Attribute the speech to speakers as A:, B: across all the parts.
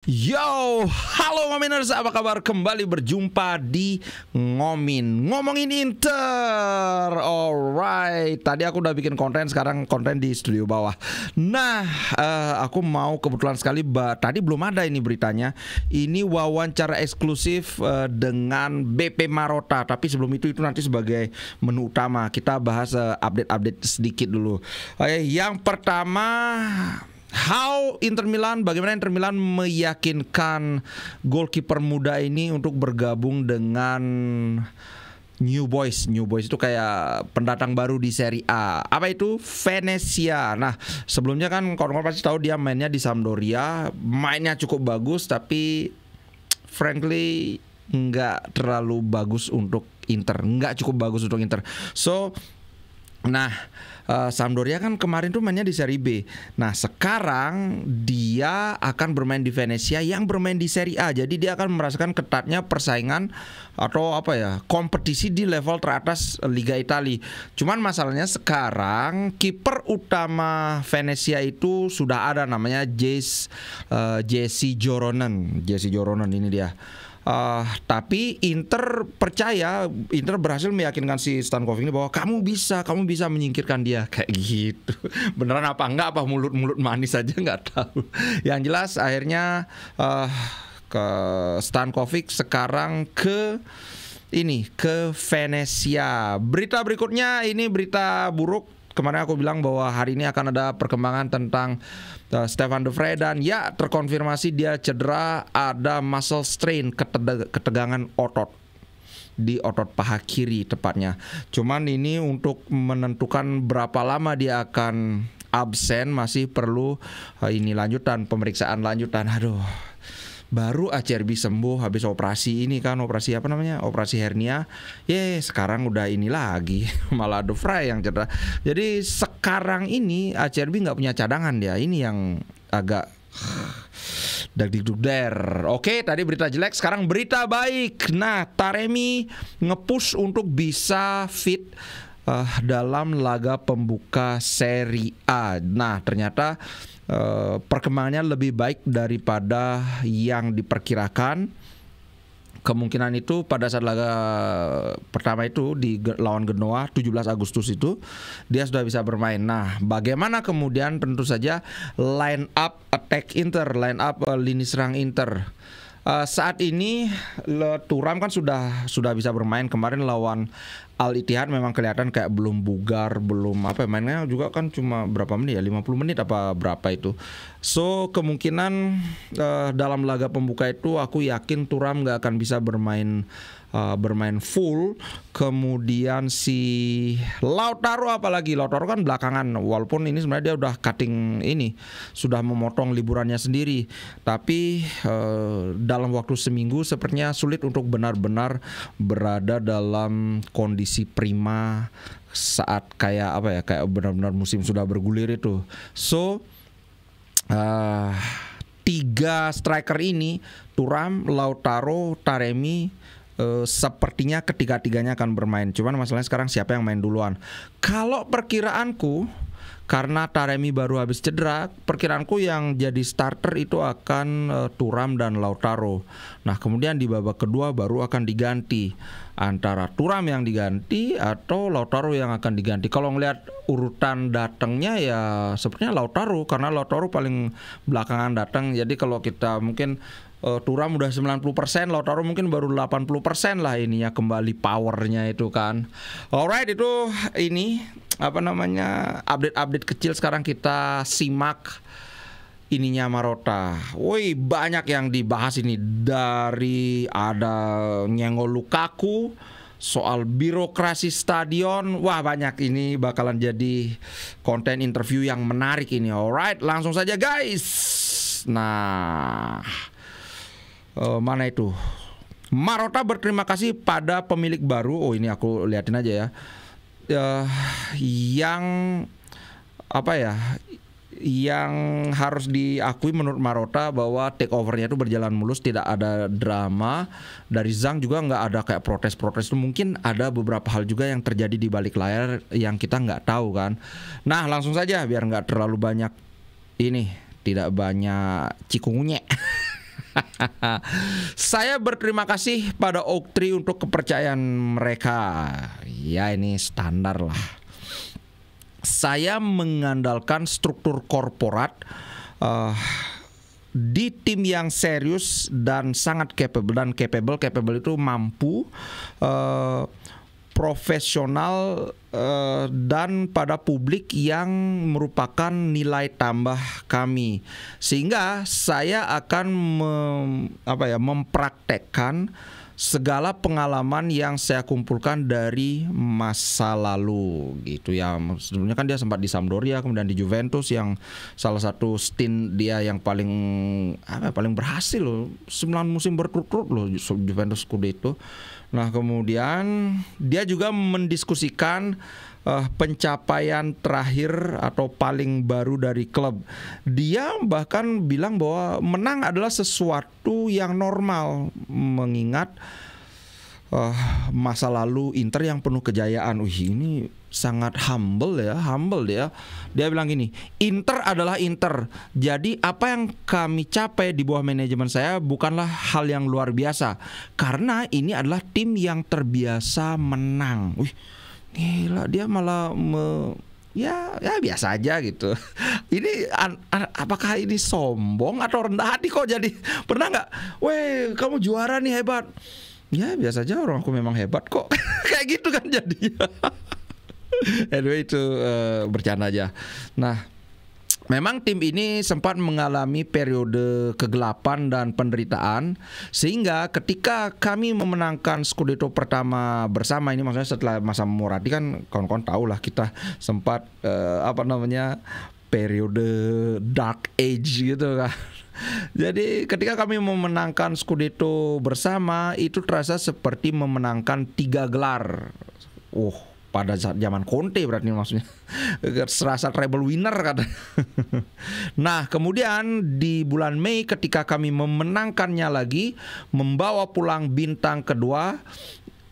A: Yo, halo Ngominers, apa kabar? Kembali berjumpa di Ngomongin Inter. Alright, tadi aku udah bikin konten, sekarang konten di studio bawah. Nah, aku mau kebetulan sekali, tadi belum ada ini beritanya. Ini wawancara eksklusif dengan BP Marotta. Tapi sebelum itu nanti sebagai menu utama kita bahas update-update sedikit dulu. Yang pertama, bagaimana Inter Milan meyakinkan goalkeeper muda ini untuk bergabung dengan New Boys. New Boys itu kayak pendatang baru di Serie A. Apa itu? Venezia. Nah, sebelumnya kan kawan-kawan pasti tahu dia mainnya di Sampdoria, mainnya cukup bagus, tapi frankly nggak terlalu bagus untuk Inter, nggak cukup bagus untuk Inter. Sampdoria kan kemarin tuh mainnya di Serie B. Nah, sekarang dia akan bermain di Venezia yang bermain di Serie A. Jadi dia akan merasakan ketatnya persaingan atau kompetisi di level teratas Liga Italia. Cuman masalahnya sekarang kiper utama Venezia itu sudah ada, namanya Jesse Joronen. Jesse Joronen ini dia. Tapi Inter berhasil meyakinkan si Stankovic ini bahwa kamu bisa menyingkirkan dia, kayak gitu. Beneran apa enggak, apa mulut manis aja nggak tahu. Yang jelas akhirnya ke Stankovic sekarang ke Venezia. Berita berikutnya ini berita buruk. Kemarin aku bilang bahwa hari ini akan ada perkembangan tentang Stefan de Vrij, dan ya terkonfirmasi dia cedera, ada muscle strain, ketegangan otot di otot paha kiri tepatnya. Cuman ini untuk menentukan berapa lama dia akan absen masih perlu pemeriksaan lanjutan. Aduh. Baru Acerbi sembuh habis operasi ini kan, operasi hernia. Sekarang udah ini lagi, malah De Vrij yang cedera. Jadi sekarang ini Acerbi nggak punya cadangan dia. Ini yang agak dagdikdukder. Oke, tadi berita jelek, sekarang berita baik. Nah, Taremi nge-push untuk bisa fit dalam laga pembuka Serie A. Nah, ternyata perkembangannya lebih baik daripada yang diperkirakan. Kemungkinan itu pada saat laga pertama itu di lawan Genoa 17 Agustus itu dia sudah bisa bermain. Nah, bagaimana kemudian tentu saja line up lini serang Inter. Saat ini Thuram kan sudah bisa bermain. Kemarin lawan Al Ittihad memang kelihatan kayak belum bugar, mainnya juga kan cuma berapa menit ya, 50 menit apa berapa itu. Kemungkinan dalam laga pembuka itu aku yakin Thuram nggak akan bisa bermain full. Kemudian si Lautaro kan belakangan, walaupun ini sebenarnya dia udah cutting sudah memotong liburannya sendiri, tapi dalam waktu seminggu sepertinya sulit untuk benar-benar berada dalam kondisi prima saat kayak benar-benar musim sudah bergulir itu. Tiga striker ini, Thuram, Lautaro, Taremi, sepertinya ketiga-tiganya akan bermain. Cuman masalahnya sekarang siapa yang main duluan. Kalau perkiraanku, karena Taremi baru habis cedera, perkiraanku yang jadi starter itu akan Thuram dan Lautaro. Nah, kemudian di babak kedua baru akan diganti antara Thuram yang diganti atau Lautaro yang akan diganti. Kalau ngelihat urutan datangnya ya sepertinya Lautaro, karena Lautaro paling belakangan datang. Jadi kalau kita mungkin Thuram udah 90%, Lautaro mungkin baru 80% lah ininya, kembali powernya itu kan. Alright, itu update kecil. Sekarang kita simak Marotta. Woi, banyak yang dibahas ini, dari ada nyenggol Lukaku, soal birokrasi stadion. Wah, banyak, ini bakalan jadi konten interview yang menarik ini. Alright, langsung saja guys. Nah, mana itu? Marotta berterima kasih pada pemilik baru. Oh, ini aku liatin aja ya. Yang harus diakui menurut Marotta bahwa takeovernya itu berjalan mulus, tidak ada drama. Dari Zhang juga nggak ada kayak protes-protes. Mungkin ada beberapa hal juga yang terjadi di balik layar yang kita nggak tahu kan. Nah, langsung saja biar nggak terlalu banyak tidak banyak cikungunya. Saya berterima kasih pada Oaktree untuk kepercayaan mereka. Ya ini standar lah. Saya mengandalkan struktur korporat di tim yang serius dan sangat capable. Capable itu mampu, profesional, dan pada publik yang merupakan nilai tambah kami. Sehingga saya akan mempraktekkan segala pengalaman yang saya kumpulkan dari masa lalu gitu ya. Sebelumnya kan dia sempat di Sampdoria, kemudian di Juventus yang salah satu stint dia yang paling berhasil loh, 9 musim berturut-turut loh Juventus Scudetto. Nah kemudian dia juga mendiskusikan pencapaian terakhir atau paling baru dari klub. Dia bahkan bilang bahwa menang adalah sesuatu yang normal, mengingat masa lalu Inter yang penuh kejayaan. Ini sangat humble dia. Dia bilang gini, Inter adalah Inter. Jadi apa yang kami capai di bawah manajemen saya bukanlah hal yang luar biasa, karena ini adalah tim yang terbiasa menang. Gila, dia malah ya biasa aja gitu. Ini apakah ini sombong atau rendah hati kok jadi? Pernah nggak? Weh, kamu juara nih, hebat. Ya biasa aja, orang aku memang hebat kok. Kayak gitu kan jadinya. Anyway itu bercanda aja. Nah, memang tim ini sempat mengalami periode kegelapan dan penderitaan, sehingga ketika kami memenangkan Scudetto pertama bersama, ini maksudnya setelah masa Moratti kan kawan-kawan tahu lah kita sempat periode dark age gitu kan. Jadi ketika kami memenangkan Scudetto bersama, itu terasa seperti memenangkan 3 gelar. Pada zaman Conte berarti maksudnya. Serasa treble winner kan. Nah kemudian di bulan Mei ketika kami memenangkannya lagi, membawa pulang bintang kedua,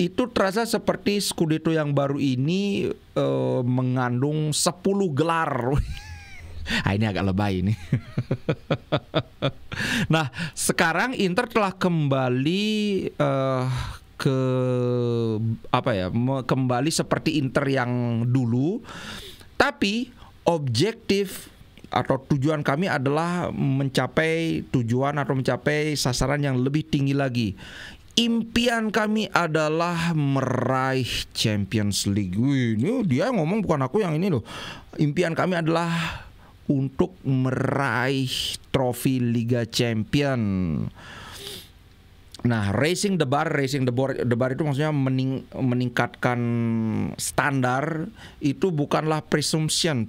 A: itu terasa seperti Scudetto yang baru ini mengandung 10 gelar. Ini agak lebay ini. Nah sekarang Inter telah kembali kembali seperti Inter yang dulu, tapi objektif atau tujuan kami adalah mencapai tujuan atau mencapai sasaran yang lebih tinggi lagi. Impian kami adalah meraih Champions League. Ini dia ngomong, bukan aku yang ini loh. Impian kami adalah untuk meraih trofi Liga Champion. Nah, raising the bar itu maksudnya meningkatkan standar. Itu bukanlah presumption,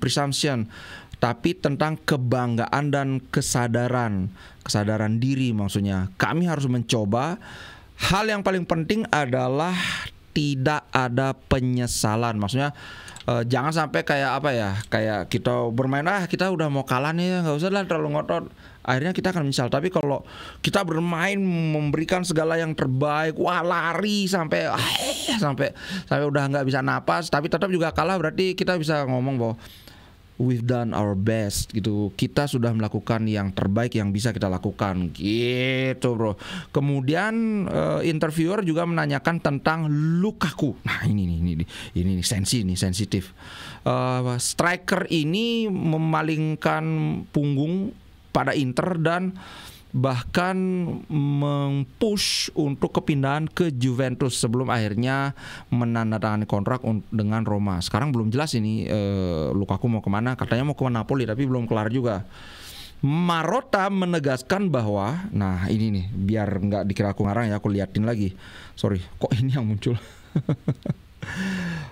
A: tapi tentang kebanggaan dan kesadaran diri maksudnya. Kami harus mencoba. Hal yang paling penting adalah tidak ada penyesalan. Maksudnya jangan sampai kayak kita bermain kita udah mau kalah nih, nggak usah lah terlalu ngotot, akhirnya kita akan menyesal. Tapi kalau kita bermain memberikan segala yang terbaik, lari sampai udah nggak bisa napas, tapi tetap juga kalah, berarti kita bisa ngomong bahwa we've done our best gitu. Kita sudah melakukan yang terbaik yang bisa kita lakukan gitu, bro. Kemudian interviewer juga menanyakan tentang Lukaku. Nah, ini sensitif. Striker ini memalingkan punggung pada Inter dan bahkan mempush untuk kepindahan ke Juventus sebelum akhirnya menandatangani kontrak dengan Roma. Sekarang belum jelas ini Lukaku mau kemana. Katanya mau ke Napoli tapi belum kelar juga. Marotta menegaskan bahwa, nah ini nih biar nggak dikira aku ngarang ya, aku liatin lagi. Sorry, kok ini yang muncul.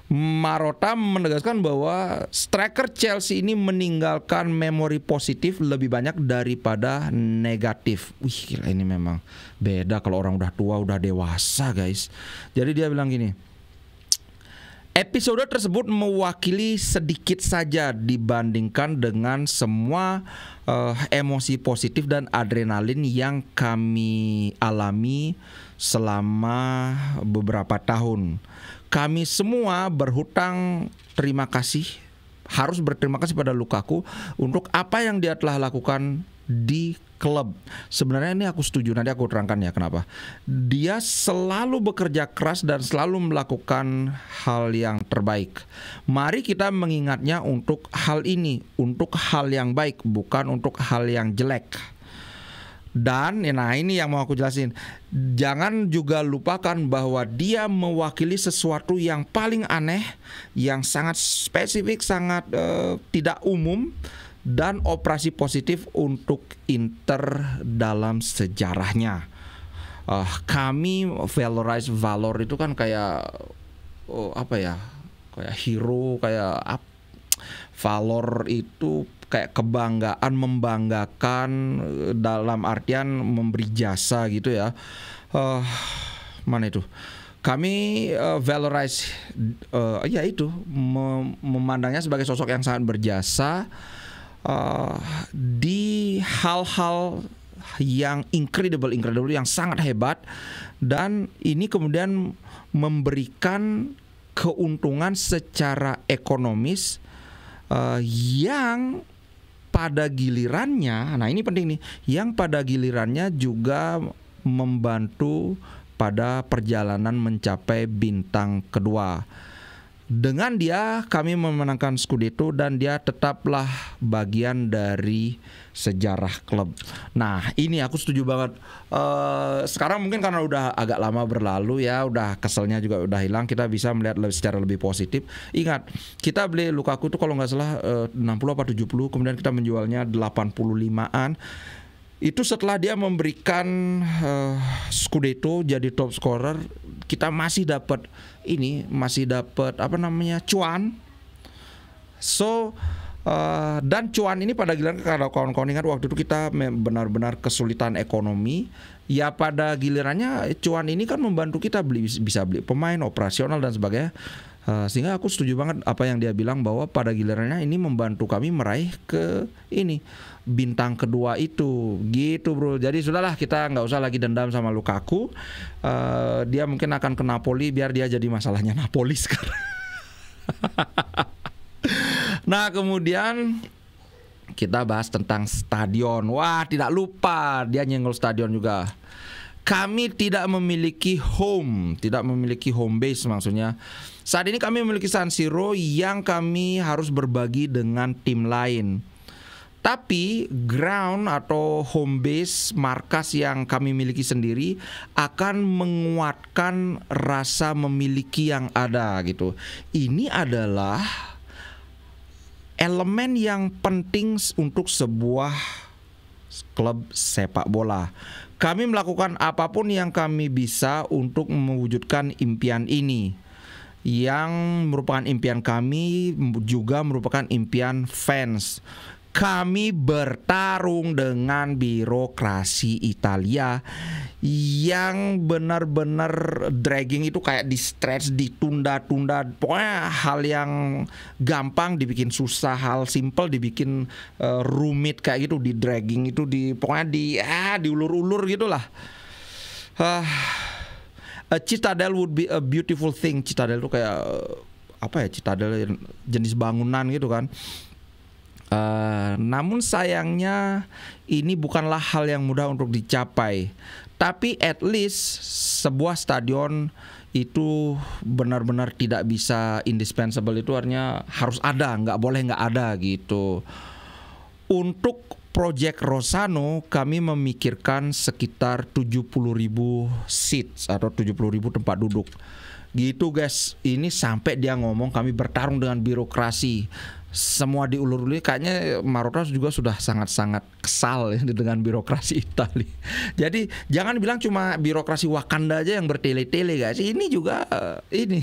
A: Marotta menegaskan bahwa striker Chelsea ini meninggalkan memori positif lebih banyak daripada negatif. Gila, ini memang beda kalau orang udah tua, udah dewasa, guys. Jadi dia bilang gini, episode tersebut mewakili sedikit saja dibandingkan dengan semua emosi positif dan adrenalin yang kami alami selama beberapa tahun. Kami semua harus berterima kasih pada Lukaku untuk apa yang dia telah lakukan di klub. Sebenarnya ini aku setuju, nanti aku terangkan ya kenapa. Dia selalu bekerja keras dan selalu melakukan hal yang terbaik. Mari kita mengingatnya untuk hal ini, untuk hal yang baik, bukan untuk hal yang jelek. Dan nah ini yang mau aku jelasin. Jangan juga lupakan bahwa dia mewakili sesuatu yang paling aneh, yang sangat spesifik, sangat tidak umum, dan operasi positif untuk Inter dalam sejarahnya. Kami valorize valor itu kan kayak apa ya? Kayak hero, kayak valor itu kayak kebanggaan, membanggakan dalam artian memberi jasa gitu ya. Mana itu? Kami valorize ya itu memandangnya sebagai sosok yang sangat berjasa di hal-hal yang incredible yang sangat hebat, dan ini kemudian memberikan keuntungan secara ekonomis yang pada gilirannya, nah ini penting nih, yang pada gilirannya juga membantu pada perjalanan mencapai bintang kedua. Dengan dia kami memenangkan Scudetto dan dia tetaplah bagian dari sejarah klub. Nah ini aku setuju banget. Sekarang mungkin karena udah agak lama berlalu ya, udah keselnya juga udah hilang, kita bisa melihat secara lebih positif. Ingat, kita beli Lukaku itu kalau nggak salah 60 apa 70, kemudian kita menjualnya 85-an. Itu setelah dia memberikan Scudetto, jadi top scorer, kita masih dapat cuan. So dan cuan ini pada giliran, kalau kawan-kawan ingat waktu itu kita benar-benar kesulitan ekonomi, ya pada gilirannya cuan ini kan membantu kita bisa beli pemain, operasional dan sebagainya. Sehingga aku setuju banget apa yang dia bilang bahwa pada gilirannya ini membantu kami meraih ke ini bintang kedua itu, gitu bro. Jadi sudahlah, kita nggak usah lagi dendam sama Lukaku. Dia mungkin akan ke Napoli, biar dia jadi masalahnya Napoli sekarang. Nah kemudian kita bahas tentang stadion. Wah, tidak lupa dia nyenggol stadion juga. Kami tidak memiliki home base maksudnya. Saat ini kami memiliki San Siro yang kami harus berbagi dengan tim lain. Tapi ground atau home base, markas yang kami miliki sendiri akan menguatkan rasa memiliki yang ada gitu. Ini adalah elemen yang penting untuk sebuah klub sepak bola. Kami melakukan apapun yang kami bisa untuk mewujudkan impian ini, yang merupakan impian kami, juga merupakan impian fans. Kami bertarung dengan birokrasi Italia yang benar-benar dragging itu, kayak di stretch, ditunda-tunda. Pokoknya hal yang gampang dibikin susah, hal simple dibikin rumit kayak gitu, di dragging itu, pokoknya diulur-ulur gitulah. A citadel would be a beautiful thing. Citadel itu kayak apa ya? Citadel jenis bangunan gitu kan. Namun sayangnya ini bukanlah hal yang mudah untuk dicapai. Tapi at least sebuah stadion itu benar-benar tidak bisa indispensable, itu artinya harus ada, nggak boleh nggak ada gitu. Untuk Project Rossano kami memikirkan sekitar 70.000 seats atau 70.000 tempat duduk. Gitu guys, ini sampai dia ngomong kami bertarung dengan birokrasi. Semua diulur-ulur, kayaknya Marotta juga sudah sangat-sangat kesal ya dengan birokrasi Italia. Jadi jangan bilang cuma birokrasi Wakanda aja yang bertele-tele guys. Ini juga ini.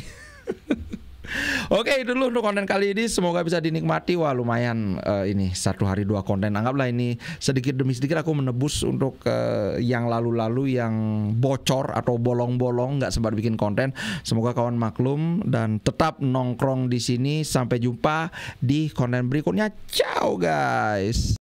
A: Oke, itu dulu untuk konten kali ini. Semoga bisa dinikmati. Wah lumayan ini 1 hari 2 konten. Anggaplah ini sedikit demi sedikit aku menebus untuk yang lalu-lalu yang bocor atau bolong-bolong nggak sempat bikin konten. Semoga kawan maklum dan tetap nongkrong di sini. Sampai jumpa di konten berikutnya. Ciao guys.